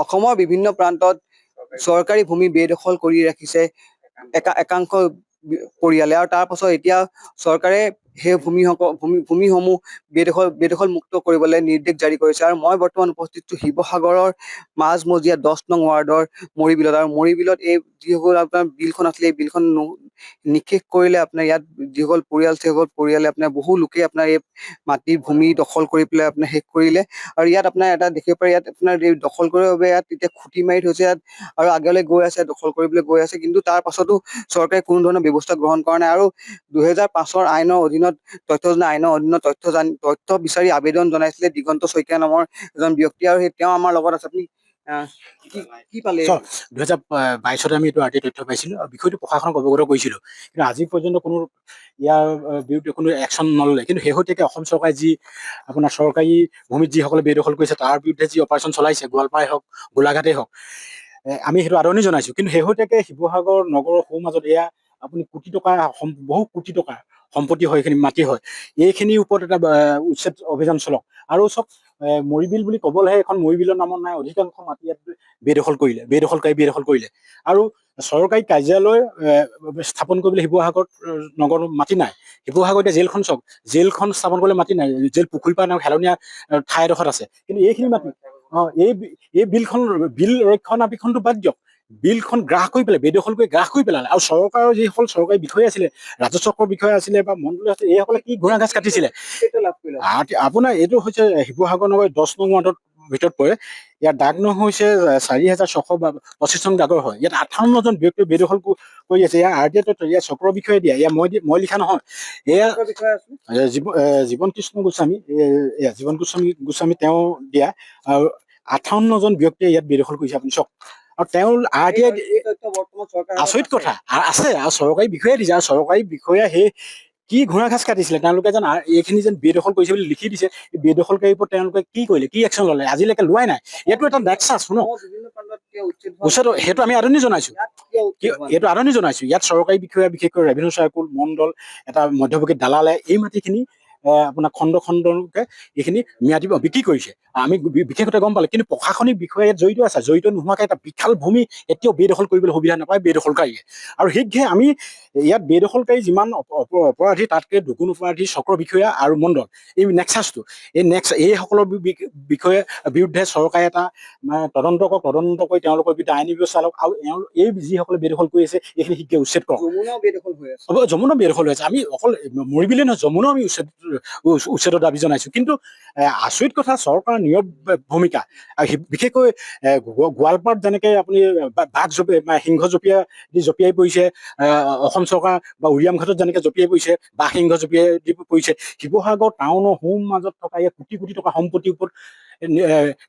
অসমৰ বিভিন্ন প্ৰান্তত চৰকাৰী ভূমি বেদখল কৰি ৰাখিছে একাংশ পৰিয়ালে, আৰু তাৰ পাছত এতিয়া চৰকাৰে সেই ভূমিসমূহ বেদখল মুক্ত কৰিবলৈ নিৰ্দেশ জাৰি কৰিছে। আৰু মই বৰ্তমান উপস্থিত শিৱসাগৰৰ মাজমজিয়া 10 নং ৱাৰ্ডৰ মৰিবিলত, আৰু মৰিবিলত এই যিসকল আপোনাৰ বিলখন আছিলে এই বিলখন নিষেধ কৰিলে আপোনাৰ ইয়াত যিসকল পৰিয়াল সেইসকল পৰিয়ালে আপোনাৰ বহু লোকে আপোনাৰ এই মাটি ভূমি দখল কৰি পেলাই আপোনাৰ শেষ কৰিলে। আৰু ইয়াত আপোনাৰ এটা দেখিব পাৰে, ইয়াত আপোনাৰ দখল কৰিবৰ বাবে ইয়াত এতিয়া খুঁটি মাৰি থৈছে ইয়াত, আৰু আগলৈ গৈ আছে দখল কৰিবলৈ গৈ আছে, কিন্তু তাৰ পাছতো চৰকাৰে কোনো ধৰণৰ ব্যৱস্থা গ্ৰহণ কৰা নাই। আৰু 2005 আইনৰ অধীনত আইনৰ অধীনত তথ্য বিচাৰি আবেদন জনাইছিলে দিগন্ত শইকীয়া নামৰ এজন ব্যক্তি, আৰু তেওঁ আমাৰ লগত আছে। আপুনি কি পালে? 2022 আমি এইটো আৰ্টি তথ্য পাইছিলো আৰু বিষয়টো প্ৰশাসনক অৱগত কৰিছিলো, কিন্তু আজি পৰ্যন্ত কোনো ইয়াৰ বিৰুদ্ধে কোনো একশ্যন নললে। কিন্তু শেহতীয়াকৈ অসম চৰকাৰে যি আপোনাৰ চৰকাৰী ভূমিত যিসকলে বেদখল কৰিছে তাৰ বিৰুদ্ধে যি অপাৰেশ্যন চলাইছে, গোৱালপাৰাই হওক গোলাঘাটেই হওক, আমি সেইটো আদৰণি জনাইছো। কিন্তু শেহতীয়াকৈ শিৱসাগৰ নগৰৰ সোঁ মাজত এয়া আপুনি কোটি টকা বহু কোটি টকা সম্পত্তি হয়, এইখিনি মাটি হয়, এইখিনিৰ ওপৰত এটা উচ্ছেদ অভিযান চলক। আৰু চব মৰিবিল বুলি ক'বলৈহে এখন মৰিবিলৰ নামত নাই, অধিকাংশ মাটি ইয়াত বেদখলকাৰী কৰিলে। আৰু চৰকাৰী কাৰ্যালয় স্থাপন কৰিবলৈ শিৱসাগৰত নগৰ মাটি নাই। শিৱসাগৰ এতিয়া জেলখন চাওক, জেলখন স্থাপন কৰিবলৈ মাটি নাই, জেল পুখুৰীৰ পৰা হেলনীয়া ঠাই এডোখৰত আছে, কিন্তু এইখিনি মাটি এই বিল ৰক্ষণাবেক্ষণটো বাদ দিয়ক, বিলখন গ্ৰাস কৰি পেলাই বেদখল কৰি গ্ৰাস কৰি পেলালে। আৰু চৰকাৰৰ যিসকল চৰকাৰী বিষয়া আছিলে, ৰাজচক্ৰৰ বিষয়া আছিলে বা মন্ত্ৰী আছিলে, এইসকলে কি ঘোঁৰা ঘাচ কাটিছিলে। আপোনাৰ এইটো হৈছে শিৱসাগৰ নগৰ 10 নং ৱাৰ্ডৰ ভিতৰত পৰে। ইয়াৰ দাগ নং হৈছে 4625 নং দাগৰ হয়। ইয়াত 58জন ব্যক্তিয়ে বেদখল কৰি আছে। ইয়াৰ আৰ টি তথ্য, ইয়াৰ চক্ৰৰ বিষয়ে দিয়া, ইয়াৰ মই লিখা নহয়, এয়া জীৱন কৃষ্ণ গোস্বামী তেওঁ দিয়া। আৰু 58জন ব্যক্তিয়ে ইয়াত বেদখল কৰিছে, আপুনি চাওক। আৰু তেওঁ আৰ টি আচৰিত কথা আছে, আৰু চৰকাৰী বিষয়াই দিছে, আৰু চৰকাৰী বিষয়া সেই কি ঘোঁৰা ঘাচ কাটিছিলে, তেওঁলোকে যেন এইখিনি যেন বেদখল কৰিছে বুলি লিখি দিছে। বেদখলকাৰীৰ ওপৰত তেওঁলোকে কি কৰিলে, কি একশ্যন ললে, আজিলৈকে লোৱাই নাই। এইটো এটা নেক্সাছ ন, সেইটো আমি আদৰণি জনাইছো, ইয়াত চৰকাৰী বিষয়া বিশেষকৈ ৰেভিনিউ চাৰ্কুল মণ্ডল এটা মধ্যভোগী দালালে এই মাটিখিনি আপোনাৰ খণ্ডকে এইখিনি ম্যাদী বিক্ৰী কৰিছে। আমি বিশেষতে গম পালো, কিন্তু প্ৰশাসনিক বিষয়া ইয়াত জড়িত আছে। জড়িত নোহোৱাকৈ এটা বিশাল ভূমি এতিয়াও বেদখল কৰিবলৈ সুবিধা নাপায় বেদখলকাৰীয়ে। আৰু শীঘ্ৰে আমি ইয়াত বেদখলকাৰী যিমান অপৰাধী তাতকে দুগুণ অপৰাধী চক্ৰ বিষয়া আৰু মণ্ডল, এই নেক্সাছটো এইসকলৰ বিষয়ে বিৰুদ্ধে চৰকাৰে এটা তদন্ত কৰি তেওঁলোকৰ বিৰুদ্ধে আইনী ব্যৱস্থা লওক। আৰু এই যিসকলে বেদখল কৰি আছে এইখিনি শীঘ্ৰে উচ্ছেদ কৰক। যমুনা বেদখল হৈ আছে, আমি অকল মৰিবিলে নহয়, যমুনাও আমি উচ্ছেদৰ দাবী জনাইছো। কিন্তু আচৰিত কথা, চৰকাৰৰ নীৰৱ ভূমিকা। বিশেষকৈ গোৱালপাৰাত যেনেকে আপুনি সিংহ জঁপিয়াই পৰিছে, অসম চৰকাৰ বা উৰিয়ামঘাটত যেনেকে জঁপিয়াই পৰিছে, সিংহ জঁপিয়াই পৰিছে, শিৱসাগৰ টাউনৰ সোঁ মাজত থকা এই কোটি কোটি টকা সম্পত্তিৰ ওপৰত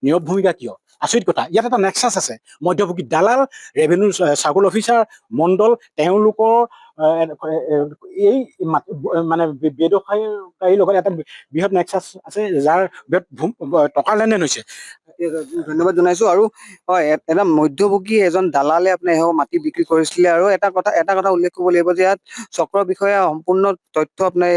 নীৰৱ ভূমিকা কিয়? আচৰিত কথা। ইয়াত এটা নেক্সাছ আছে, মধ্যভোগী দালাল, ৰেভিনিউ চাৰ্কুল অফিচাৰ, মণ্ডল, তেওঁলোকৰ এই মানে বেদখলকাৰীৰ লগত এটা বৃহৎ নেক্সাছ আছে, যাৰ বৃহৎ টকাৰ লেনদেন হৈছে। ধন্যবাদ জনাইছো। আৰু হয়, এটা মধ্যভোগী এজন দালালে আপোনাৰ এওঁ মাটি বিক্ৰী কৰিছিলে। আৰু এটা কথা উল্লেখ কৰিব লাগিব যে ইয়াত চক্ৰ বিষয়া সম্পূৰ্ণ তথ্য আপোনাৰ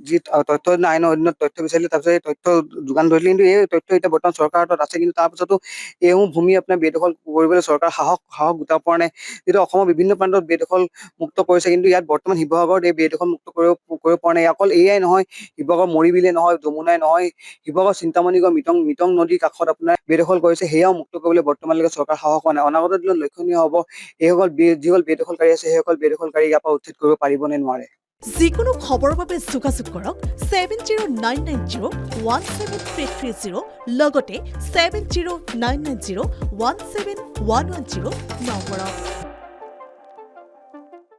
যি তথ্য আইনৰ অধীনত তথ্য বিচাৰিলে, তাৰপিছত এই তথ্য যোগান ধৰিলে, কিন্তু এই তথ্য এতিয়া বৰ্তমান চৰকাৰৰ হাতত আছে। কিন্তু তাৰ পাছতো এইসমূহ ভূমি আপোনাৰ বেদখল কৰিবলৈ চৰকাৰ সাহস গোটাব পৰা নাই। যিটো অসমৰ বিভিন্ন প্ৰান্তত বেদখল মুক্ত কৰিছে, কিন্তু ইয়াত বৰ্তমান শিৱসাগৰত এই বেদখল মুক্ত কৰিব পৰা নাই। অকল এয়াই নহয়, শিৱসাগৰ মৰিবিলে নহয়, যমুনাই নহয়, শিৱসাগৰ চিন্তামণিগড় মিটং নদীৰ কাষত আপোনাৰ বেদখল কৰিছে, সেয়াও মুক্ত কৰিবলৈ বৰ্তমানলৈকে চৰকাৰ সাহস হোৱা নাই। অনাগত দিনত লক্ষণীয় হ'ব এইসকল যিসকল বেদখলকাৰী আছে সেইসকল বেদখলকাৰী ইয়াৰ পৰা উচ্ছেদ কৰিব পাৰিব নে নোৱাৰে। যিকোনো খবৰৰ বাবে যোগাযোগ কৰক 7099017330 লগতে 7099017110 নম্বৰত।